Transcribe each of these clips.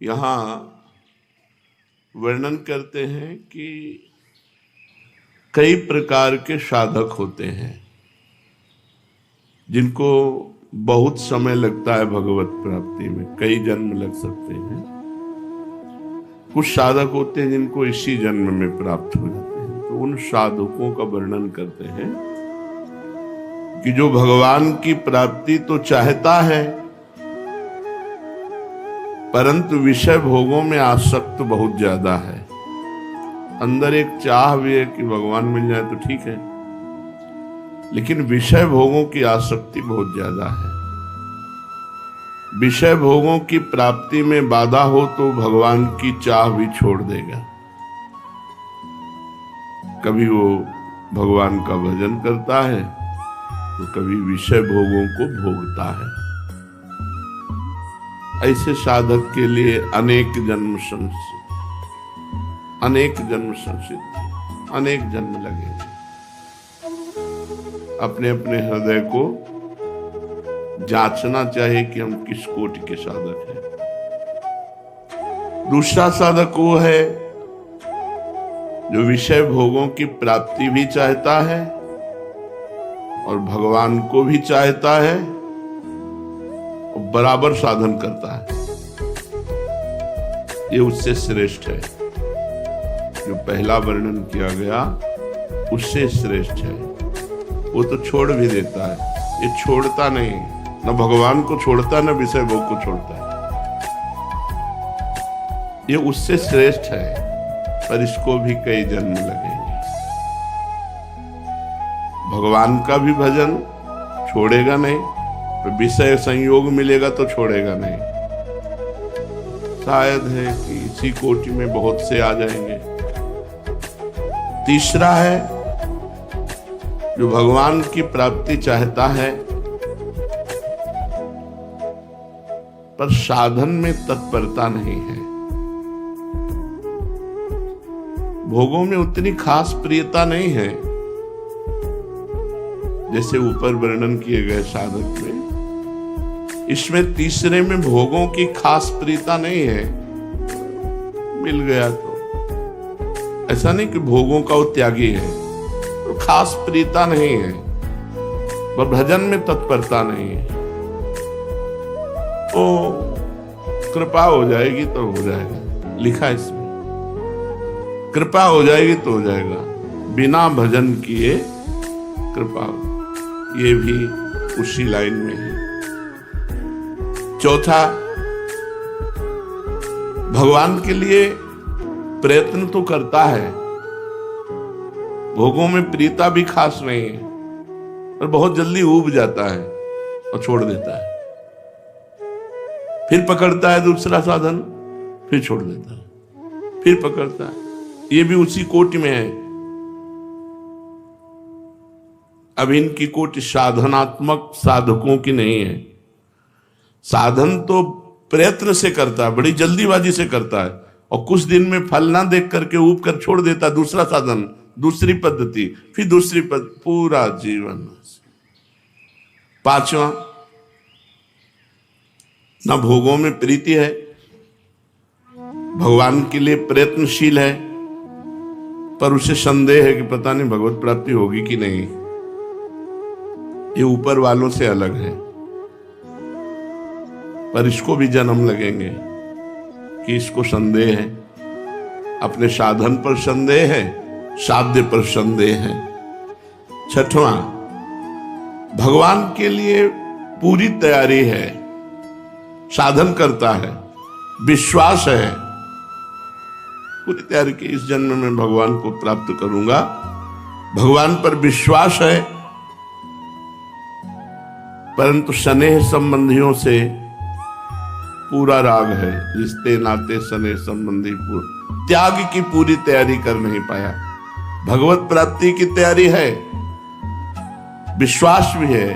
यहाँ वर्णन करते हैं कि कई प्रकार के साधक होते हैं जिनको बहुत समय लगता है भगवत प्राप्ति में, कई जन्म लग सकते हैं। कुछ साधक होते हैं जिनको इसी जन्म में प्राप्त हो जाते हैं। तो उन साधकों का वर्णन करते हैं कि जो भगवान की प्राप्ति तो चाहता है परंतु विषय भोगों में आसक्त बहुत ज्यादा है। अंदर एक चाह भी है कि भगवान मिल जाए तो ठीक है, लेकिन विषय भोगों की आसक्ति बहुत ज्यादा है। विषय भोगों की प्राप्ति में बाधा हो तो भगवान की चाह भी छोड़ देगा। कभी वो भगवान का भजन करता है तो कभी विषय भोगों को भोगता है। ऐसे साधक के लिए अनेक जन्म संसिद्ध, अनेक जन्म लगेंगे। अपने अपने हृदय को जांचना चाहिए कि हम किस कोटि के साधक हैं। दूसरा साधक वो है जो विषय भोगों की प्राप्ति भी चाहता है और भगवान को भी चाहता है और बराबर साधन करता है। ये उससे श्रेष्ठ है। जो पहला वर्णन किया गया उससे श्रेष्ठ है। वो तो छोड़ भी देता है, ये छोड़ता नहीं, न भगवान को छोड़ता न विषय भोग को छोड़ता है। ये उससे श्रेष्ठ है, पर इसको भी कई जन्म लगेंगे। भगवान का भी भजन छोड़ेगा नहीं, तो विषय संयोग मिलेगा तो छोड़ेगा नहीं। शायद है कि इसी कोटि में बहुत से आ जाएंगे। तीसरा है जो भगवान की प्राप्ति चाहता है पर साधन में तत्परता नहीं है, भोगों में उतनी खास प्रियता नहीं है जैसे ऊपर वर्णन किए गए साधक में। इसमें तीसरे में भोगों की खास प्रियता नहीं है। मिल गया तो ऐसा नहीं कि भोगों का वो त्यागी है, तो खास प्रियता नहीं है, पर भजन में तत्परता नहीं है। तो कृपा हो जाएगी तो हो जाएगा, लिखा इसमें कृपा हो जाएगी तो हो जाएगा, बिना भजन किए कृपा हो। ये भी उसी लाइन में है। चौथा, भगवान के लिए प्रयत्न तो करता है, भोगों में प्रीता भी खास नहीं है, और बहुत जल्दी ऊब जाता है और छोड़ देता है। फिर पकड़ता है दूसरा साधन, फिर छोड़ देता है, फिर पकड़ता है। ये भी उसी कोटि में है। अब इनकी कोटि साधनात्मक साधकों की नहीं है। साधन तो प्रयत्न से करता है, बड़ी जल्दीबाजी से करता है, और कुछ दिन में फल ना देख करके ऊब कर छोड़ देता है। दूसरा साधन, दूसरी पद्धति, फिर दूसरी पद्धति, पूरा जीवन। पांचवा, ना भोगों में प्रीति है, भगवान के लिए प्रयत्नशील है, पर उसे संदेह है कि पता नहीं भगवत प्राप्ति होगी कि नहीं। ये ऊपर वालों से अलग है, पर इसको भी जन्म लगेंगे कि इसको संदेह है, अपने साधन पर संदेह है, साध्य पर संदेह है। छठवां, भगवान के लिए पूरी तैयारी है, साधन करता है, विश्वास है, पूरी तैयारी की इस जन्म में भगवान को प्राप्त करूंगा, भगवान पर विश्वास है, परंतु स्नेह संबंधियों से पूरा राग है। रिश्ते नाते स्नेह संबंधी त्याग की पूरी तैयारी कर नहीं पाया। भगवत प्राप्ति की तैयारी है, विश्वास भी है,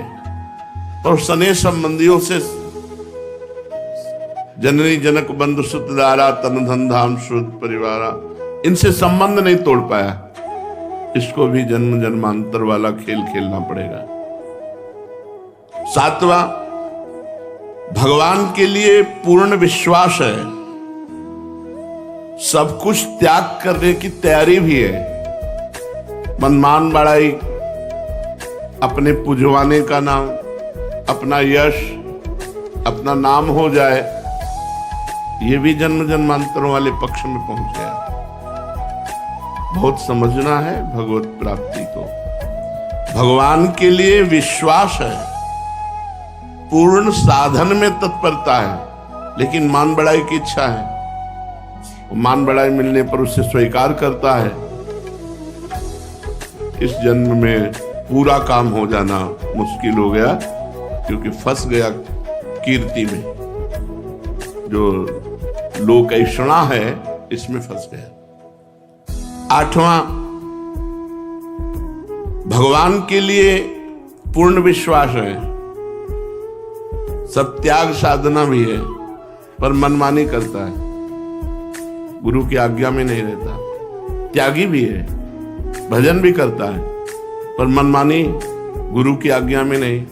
और स्नेह संबंधियों से जननी जनक बंधु सुत दारा तन धन धाम श्रुत परिवारा, इनसे संबंध नहीं तोड़ पाया। इसको भी जन्म जन्मांतर वाला खेल खेलना पड़ेगा। सातवां, भगवान के लिए पूर्ण विश्वास है, सब कुछ त्याग करने की तैयारी भी है। मनमान बड़ाई, अपने पुजवाने का नाम, अपना यश, अपना नाम हो जाए, ये भी जन्म जन्मांतरों वाले पक्ष में पहुंच गया। बहुत समझना है भगवत प्राप्ति को। भगवान के लिए विश्वास है, पूर्ण साधन में तत्परता है, लेकिन मान बढ़ाई की इच्छा है। वो मान बढ़ाई मिलने पर उसे स्वीकार करता है। इस जन्म में पूरा काम हो जाना मुश्किल हो गया, क्योंकि फंस गया कीर्ति में। जो लोकैषणा है इसमें फंस गया। 8वां, भगवान के लिए पूर्ण विश्वास है, सब त्याग साधना भी है, पर मनमानी करता है, गुरु की आज्ञा में नहीं रहता। त्यागी भी है, भजन भी करता है, पर मनमानी, गुरु की आज्ञा में नहीं।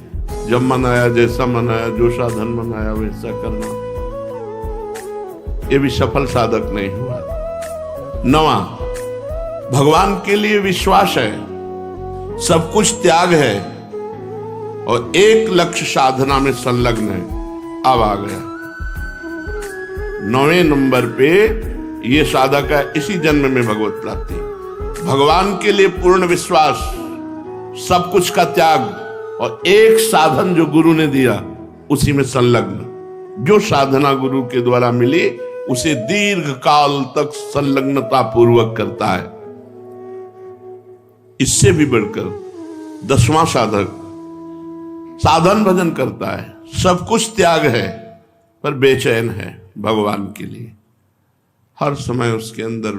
जब मन आया, जैसा मन आया, जो साधन मन आया वैसा करना, ये भी सफल साधक नहीं हुआ। 9वां, भगवान के लिए विश्वास है, सब कुछ त्याग है और एक लक्ष्य साधना में संलग्न है। अब आ गया 9वें नंबर पे, ये साधक है इसी जन्म में भगवत प्राप्ति। भगवान के लिए पूर्ण विश्वास, सब कुछ का त्याग और एक साधन जो गुरु ने दिया उसी में संलग्न। जो साधना गुरु के द्वारा मिली उसे दीर्घ काल तक संलग्नता पूर्वक करता है। इससे भी बढ़कर 10वां साधक साधन भजन करता है, सब कुछ त्याग है, पर बेचैन है भगवान के लिए। हर समय उसके अंदर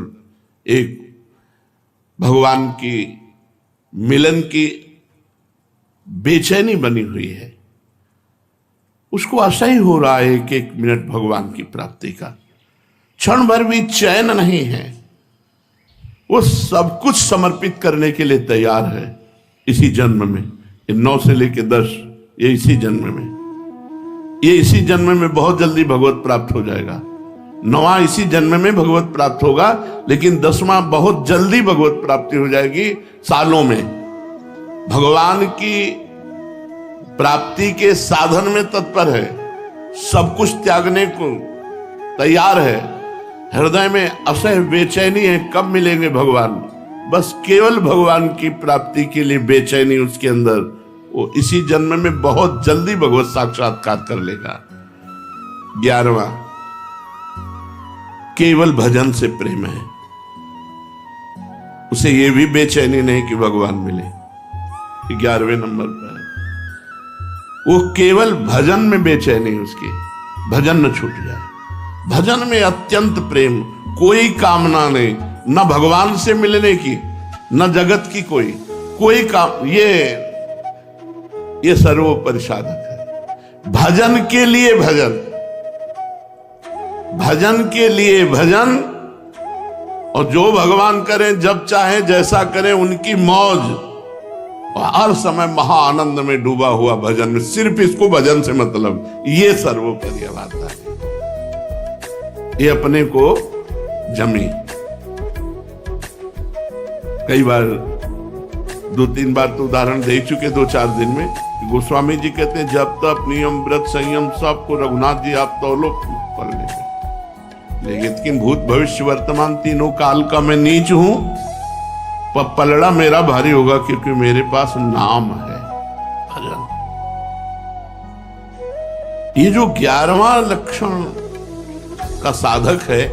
एक भगवान की मिलन की बेचैनी बनी हुई है। उसको आशा ही हो रहा है कि 1 मिनट भगवान की प्राप्ति का, क्षण भर भी चैन नहीं है। वो सब कुछ समर्पित करने के लिए तैयार है इसी जन्म में। 9 से लेकर 10, ये इसी जन्म में, ये इसी जन्म में बहुत जल्दी भगवत प्राप्त हो जाएगा। 9वां इसी जन्म में भगवत प्राप्त होगा, लेकिन 10वां बहुत जल्दी भगवत प्राप्ति हो जाएगी, सालों में। भगवान की प्राप्ति के साधन में तत्पर है, सब कुछ त्यागने को तैयार है। हृदय में असह बेचैनी है, कब मिलेंगे भगवान। बस केवल भगवान की प्राप्ति के लिए बेचैनी उसके अंदर, वो इसी जन्म में बहुत जल्दी भगवत साक्षात्कार कर लेगा। 11वां, केवल भजन से प्रेम है, उसे ये भी बेचैनी नहीं कि भगवान मिले। 11वें नंबर पर वो केवल भजन में बेचैनी, उसकी भजन न छूट जाए। भजन में अत्यंत प्रेम, कोई कामना नहीं, न भगवान से मिलने की, न जगत की कोई काम। ये सर्वोपरि साधक है। भजन के लिए भजन, भजन के लिए भजन, और जो भगवान करें, जब चाहे जैसा करें, उनकी मौज, और हर समय महाआनंद में डूबा हुआ भजन में, सिर्फ इसको भजन से मतलब, ये सर्वोपरि बात है। ये अपने को जमी। कई बार 2-3 बार तो उदाहरण दे चुके 2-4 दिन में। गोस्वामी जी कहते हैं, जब तक नियम व्रत संयम सबको रघुनाथ जी आप तौलो पढ़ लेंगे, लेकिन भूत भविष्य वर्तमान तीनों काल का मैं नीच हूं, पलड़ा मेरा भारी होगा, क्योंकि मेरे पास नाम है भजन। ये जो 11वां लक्षण का साधक है,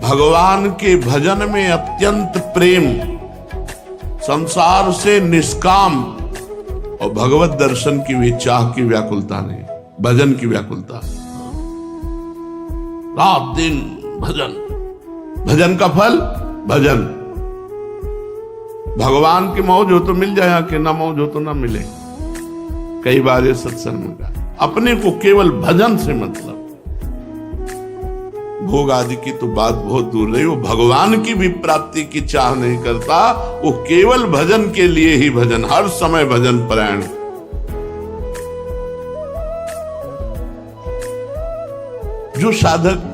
भगवान के भजन में अत्यंत प्रेम, संसार से निष्काम, और भगवत दर्शन की भी चाह की व्याकुलता नहीं, भजन की व्याकुलता। रात दिन भजन, भजन का फल भजन। भगवान की मौज हो तो मिल जाए, कि ना मौज हो तो ना मिले। कई बार ये सत्संग में कहा, अपने को केवल भजन से मतलब, भोग आदि की तो बात बहुत दूर रही। वो भगवान की भी प्राप्ति की चाह नहीं करता, वो केवल भजन के लिए ही भजन, हर समय भजन परायण। जो साधक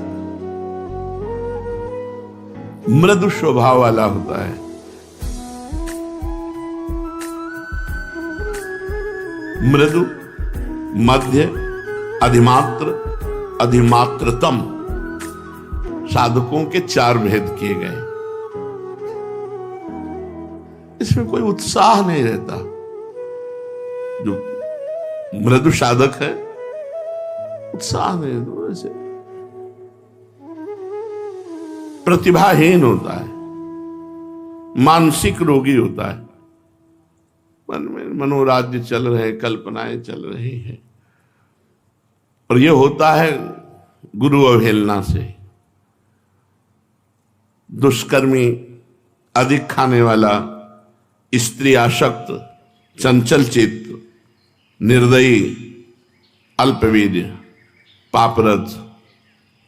मृदु स्वभाव वाला होता है। मृदु, मध्य, अधिमात्र, अधिमात्रतम साधकों के 4 भेद किए गए। इसमें कोई उत्साह नहीं रहता। जो मृदु साधक है उत्साह नहीं, तो ऐसे प्रतिभाहीन होता है, मानसिक रोगी होता है। मन में मनोराज्य चल रहे, कल्पनाएं चल रही हैं, और यह होता है गुरु अवहेलना से। दुष्कर्मी, अधिक खाने वाला, स्त्री आसक्त, चंचल चित्त, निर्दयी, अल्पवीर्य, पापरत,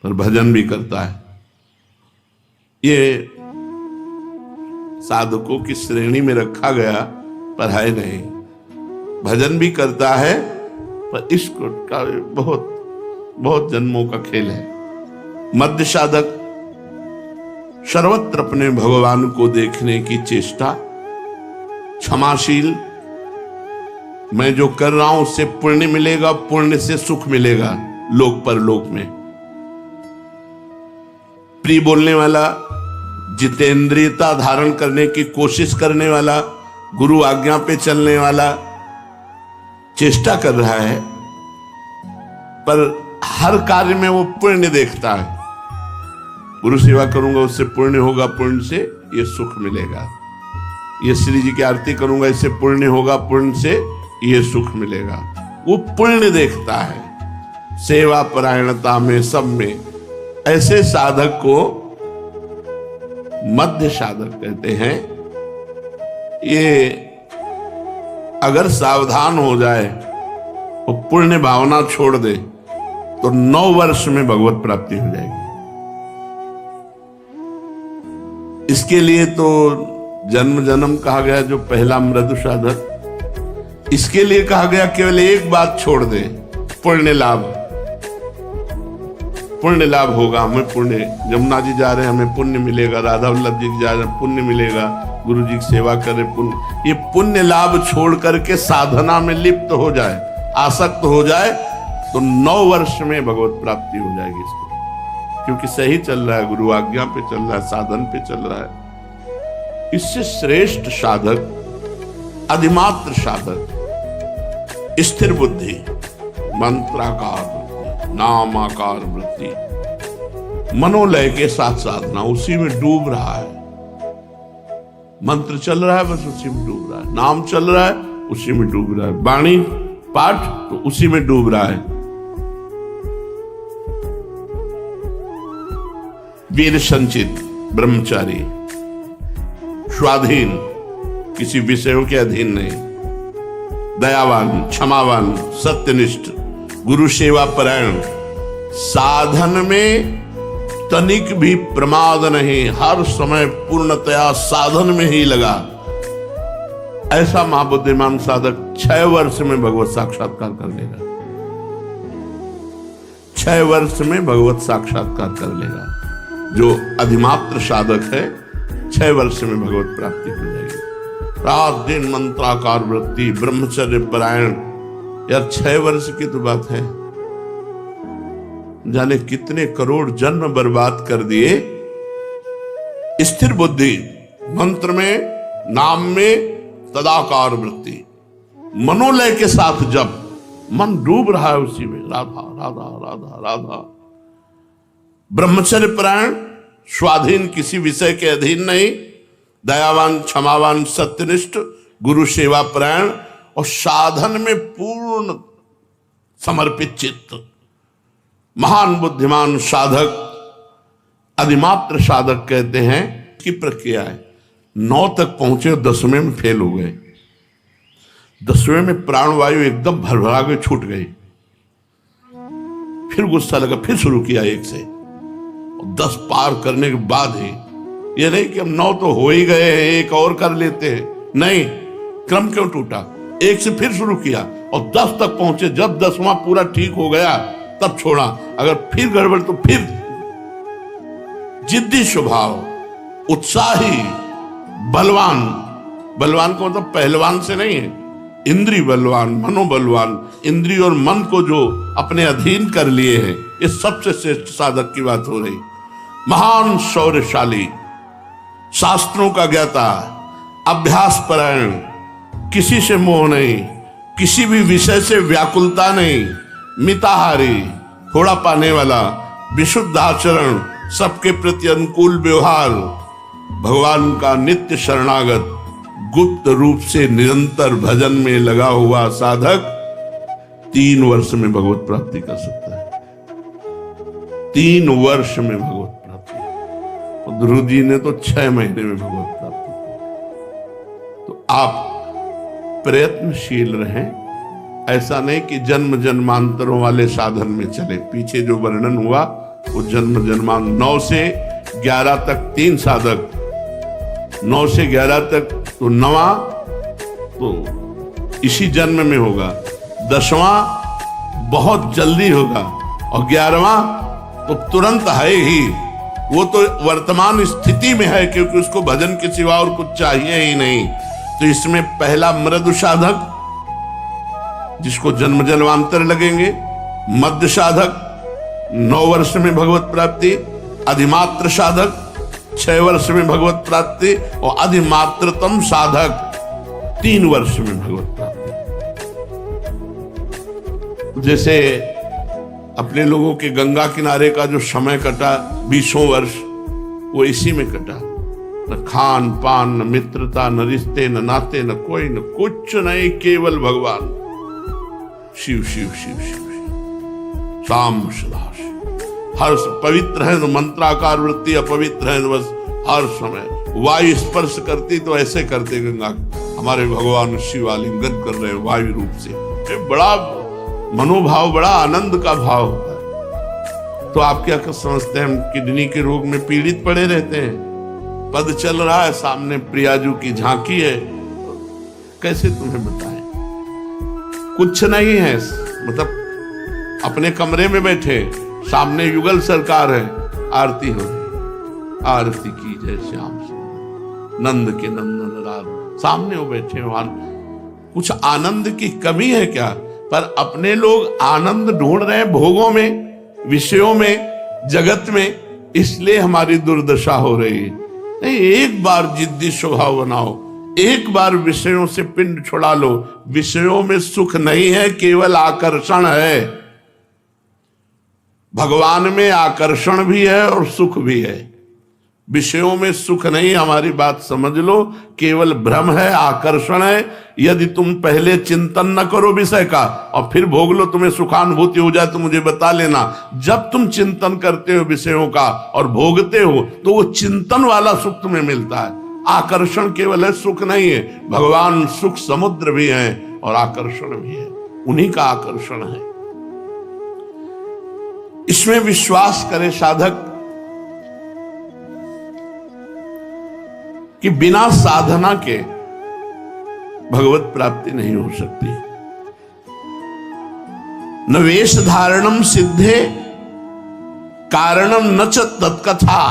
पर भजन भी करता है। ये साधकों की श्रेणी में रखा गया, पर है नहीं। भजन भी करता है, पर इसको का बहुत बहुत जन्मों का खेल है। मध्य साधक सर्वत्र अपने भगवान को देखने की चेष्टा, क्षमाशील, मैं जो कर रहा हूं उससे पुण्य मिलेगा, पुण्य से सुख मिलेगा लोक परलोक में। प्रिय बोलने वाला, जितेंद्रियता धारण करने की कोशिश करने वाला, गुरु आज्ञा पे चलने वाला, चेष्टा कर रहा है, पर हर कार्य में वो पुण्य देखता है। गुरु सेवा करूंगा उससे पुण्य होगा, पुण्य से ये सुख मिलेगा। ये श्री जी की आरती करूंगा इससे पुण्य होगा, पुण्य से ये सुख मिलेगा। वो पुण्य देखता है सेवा परायणता में, सब में। ऐसे साधक को मध्य साधक कहते हैं। ये अगर सावधान हो जाए और पुण्य भावना छोड़ दे तो 9 वर्ष में भगवत प्राप्ति हो जाएगी। इसके लिए तो जन्म जन्म कहा गया, जो पहला मृदु साधक, इसके लिए कहा गया केवल एक बात छोड़ दे, पुण्य लाभ। पुण्य लाभ होगा, हमें पुण्य, यमुना जी जा रहे हैं हमें पुण्य मिलेगा, राधा वल्लभ जी जा रहे हैं पुण्य मिलेगा, गुरु जी की सेवा करे पुण्य। ये पुण्य लाभ छोड़ करके साधना में लिप्त हो जाए, आसक्त हो जाए, तो 9 वर्ष में भगवत प्राप्ति हो जाएगी इसको। क्योंकि सही चल रहा है, गुरु आज्ञा पे चल रहा है, साधन पे चल रहा है। इससे श्रेष्ठ साधक अधिमात्र साधक, स्थिर बुद्धि, मंत्राकार वृत्ति, नामाकार वृत्ति, मनोलय के साथ साधना, उसी में डूब रहा है। मंत्र चल रहा है बस उसी में डूब रहा है, नाम चल रहा है उसी में डूब रहा है, वाणी पाठ तो उसी में डूब रहा है। वीर संचित, ब्रह्मचारी, स्वाधीन, किसी विषयों के अधीन नहीं, दयावान, क्षमावान, सत्यनिष्ठ, गुरु सेवा परायण, साधन में तनिक भी प्रमाद नहीं, हर समय पूर्णतया साधन में ही लगा। ऐसा महाबुद्धिमान साधक 6 वर्ष में भगवत साक्षात्कार कर लेगा। 6 वर्ष में भगवत साक्षात्कार कर लेगा। जो अधिमात्र साधक है 6 वर्ष में भगवत प्राप्ति हो जाएगी। रात दिन मंत्राकार वृत्ति, ब्रह्मचर्य परायण, यार 6 वर्ष की तो बात है, जाने कितने करोड़ जन्म बर्बाद कर दिए। स्थिर बुद्धि, मंत्र में, नाम में, तदाकार वृत्ति, मनोलय के साथ जब मन डूब रहा है उसी में, राधा राधा राधा राधा। ब्रह्मचर्य परायण, स्वाधीन, किसी विषय के अधीन नहीं, दयावान, क्षमावान, सत्यनिष्ठ, गुरु सेवा परायण, और साधन में पूर्ण समर्पित चित्त। महान बुद्धिमान साधक अधिमात्र साधक कहते हैं कि प्रक्रिया है। 9 तक पहुंचे, 10वें में फेल हो गए। 10वें में प्राणवायु एकदम भरभरा के छूट गई। फिर गुस्सा लगा, फिर शुरू किया 1 से, और 10 पार करने के बाद ही, ये नहीं कि हम 9 तो हो ही गए हैं, 1 और कर लेते हैं, नहीं, क्रम क्यों टूटा। 1 से फिर शुरू किया और 10 तक पहुंचे। जब 10वां पूरा ठीक हो गया तब छोड़ा। अगर फिर गड़बड़ तो फिर जिद्दी स्वभाव, उत्साही, बलवान। बलवान को मतलब पहलवान से नहीं है, इंद्रिय बलवान, मनोबलवान, इंद्रिय और मन को जो अपने अधीन कर लिए हैं, ये सबसे श्रेष्ठ साधक की बात हो रही। महान शौर्यशाली, शास्त्रों का ज्ञाता, अभ्यास परायण, किसी से मोह नहीं, किसी भी विषय से व्याकुलता नहीं, मिताहारी, थोड़ा पाने वाला, विशुद्ध आचरण, सबके प्रति अनुकूल व्यवहार, भगवान का नित्य शरणागत, गुप्त रूप से निरंतर भजन में लगा हुआ साधक 3 वर्ष में भगवत प्राप्ति कर सकता है। 3 वर्ष में भगवत प्राप्ति, और ध्रुव जी ने तो 6 महीने में भगवत प्राप्ति की। तो आप प्रयत्नशील रहें, ऐसा नहीं कि जन्म जन्मांतरों वाले साधन में चले। पीछे जो वर्णन हुआ वो जन्म जन्मांतर, 9 से 11 तक 3 साधक, 9 से 11 तक तो 9वां तो इसी जन्म में होगा, 10वां बहुत जल्दी होगा, और 11वां तो तुरंत है ही। वो तो वर्तमान स्थिति में है, क्योंकि उसको भजन के सिवा और कुछ चाहिए ही नहीं। तो इसमें पहला मृदु साधक, जिसको जन्म जन्मांतर लगेंगे, मध्य साधक 9 वर्ष में भगवत प्राप्ति, अधिमात्र साधक 6 वर्ष में भगवत प्राप्ति, और अधिमात्रतम साधक 3 वर्ष में भगवत प्राप्ति। जैसे अपने लोगों के गंगा किनारे का जो समय कटा 20 वर्ष, वो इसी में कटा। न खान पान, न मित्रता, न रिश्ते, न नाते, न कोई, न कुछ नहीं, केवल भगवान। शिव शिव शिव शिव शिव, शाम सदा हर पवित्र है तो मंत्राकार वृत्ति, अपवित्र है तो बस हर समय वायु स्पर्श करती तो ऐसे करते गंगा, हमारे भगवान शिव आलिंगन कर रहे वायु रूप से। बड़ा मनोभाव, बड़ा आनंद का भाव होता है। तो आप क्या समझते हैं हम किडनी के रोग में पीड़ित पड़े रहते हैं? पद चल रहा है, सामने प्रियाजू की झांकी है, कैसे तुम्हें बताएं? कुछ नहीं है, मतलब अपने कमरे में बैठे, सामने युगल सरकार है, आरती हो रही, आरती की जय श्याम सुंदर नंद के नंदन राज, सामने वो बैठे वहां। कुछ आनंद की कमी है क्या? पर अपने लोग आनंद ढूंढ रहे हैं भोगों में, विषयों में, जगत में, इसलिए हमारी दुर्दशा हो रही है। नहीं, एक बार जिद्दी स्वभाव बनाओ, एक बार विषयों से पिंड छुड़ा लो। विषयों में सुख नहीं है, केवल आकर्षण है। भगवान में आकर्षण भी है और सुख भी है, विषयों में सुख नहीं। हमारी बात समझ लो, केवल भ्रम है, आकर्षण है। यदि तुम पहले चिंतन न करो विषय का और फिर भोग लो, तुम्हें सुखानुभूति हो जाए तो मुझे बता लेना। जब तुम चिंतन करते हो विषयों का और भोगते हो तो वो चिंतन वाला सुख तुम्हें मिलता है। आकर्षण केवल है, सुख नहीं है। भगवान सुख समुद्र भी है और आकर्षण भी है, उन्हीं का आकर्षण है। इसमें विश्वास करे साधक कि बिना साधना के भगवत प्राप्ति नहीं हो सकती। न वेश धारणम सिद्धे कारणम न च तत्कथा,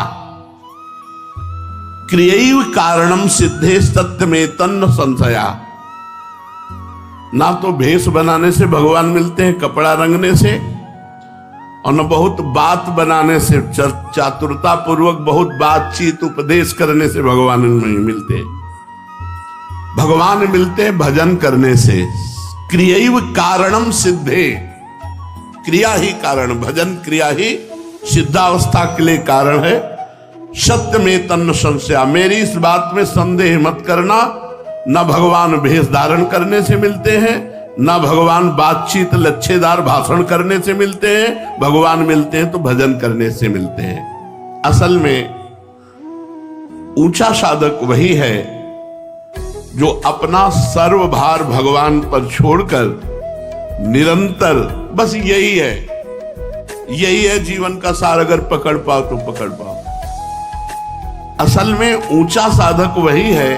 क्रियैव कारणम सिद्धे सत्यमे तन्न संशया। ना तो भेष बनाने से भगवान मिलते हैं, कपड़ा रंगने से, और न बहुत बात बनाने से, चातुरता पूर्वक बहुत बातचीत उपदेश करने से भगवान नहीं मिलते। भगवान मिलते भजन करने से। क्रियैव कारणम सिद्धे, क्रिया ही कारण, भजन क्रिया ही सिद्धावस्था के लिए कारण है। सत्य में तन्न संशया, मेरी इस बात में संदेह मत करना। न भगवान भेष धारण करने से मिलते हैं, न भगवान बातचीत लच्छेदार भाषण करने से मिलते हैं। भगवान मिलते हैं तो भजन करने से मिलते हैं। असल में ऊंचा साधक वही है जो अपना सर्वभार भगवान पर छोड़कर निरंतर, बस यही है, यही है जीवन का सार। अगर पकड़ पाओ तो पकड़ पाओ। असल में ऊंचा साधक वही है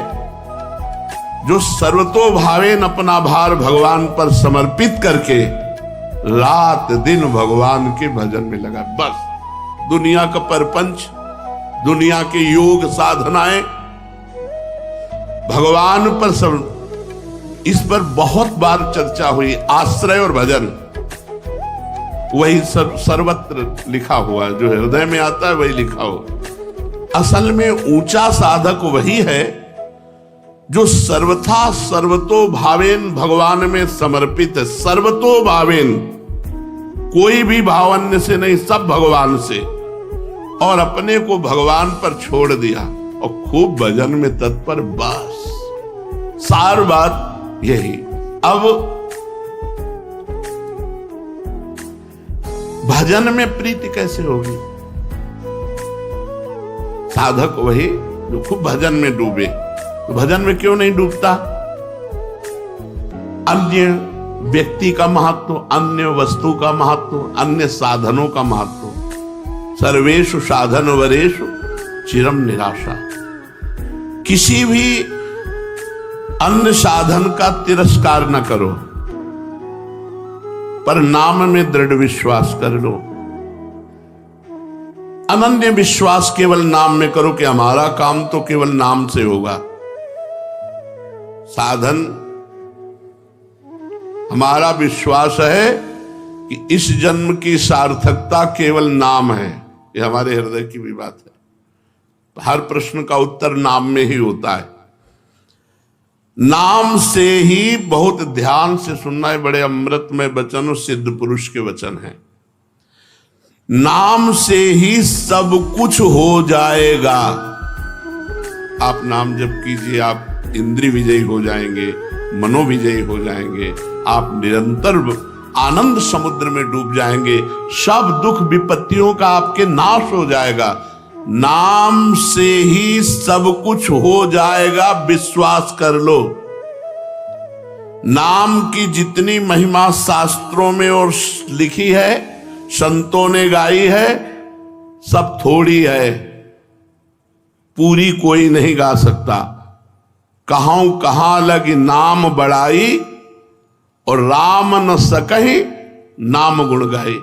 जो सर्वतो भावेन अपना भार भगवान पर समर्पित करके रात दिन भगवान के भजन में लगा। बस दुनिया का परपंच दुनिया के योग साधनाएं भगवान पर सब, इस पर बहुत बार चर्चा हुई। आश्रय और भजन वही सर्वत्र लिखा हुआ, जो हृदय में आता है वही लिखा हो। असल में ऊंचा साधक वही है जो सर्वथा सर्वतो भावेन भगवान में समर्पित है। सर्वतो भावेन, कोई भी भाव अन्य से नहीं, सब भगवान से, और अपने को भगवान पर छोड़ दिया और खूब भजन में तत्पर। बस सार बात यही। अब भजन में प्रीति कैसे होगी? साधक वही जो खूब भजन में डूबे। तो भजन में क्यों नहीं डूबता? अन्य व्यक्ति का महत्व, अन्य वस्तु का महत्व, अन्य साधनों का महत्व। सर्वेषु साधन वरेषु चिरम निराशा। किसी भी अन्य साधन का तिरस्कार न करो, पर नाम में दृढ़ विश्वास कर लो। अनन्य विश्वास केवल नाम में करो कि हमारा काम तो केवल नाम से होगा। साधन, हमारा विश्वास है कि इस जन्म की सार्थकता केवल नाम है। ये हमारे हृदय की भी बात है। हर प्रश्न का उत्तर नाम में ही होता है। नाम से ही, बहुत ध्यान से सुनना है, बड़े अमृतमय वचन, सिद्ध पुरुष के वचन हैं। नाम से ही सब कुछ हो जाएगा। आप नाम जप कीजिए, आप इंद्रिय विजयी हो जाएंगे, मनोविजयी हो जाएंगे, आप निरंतर आनंद समुद्र में डूब जाएंगे। सब दुख विपत्तियों का आपके नाश हो जाएगा। नाम से ही सब कुछ हो जाएगा, विश्वास कर लो। नाम की जितनी महिमा शास्त्रों में और लिखी है, संतों ने गाई है, सब थोड़ी है, पूरी कोई नहीं गा सकता। कहां लगी नाम बड़ाई, और राम न सकहि नाम गुण गाई।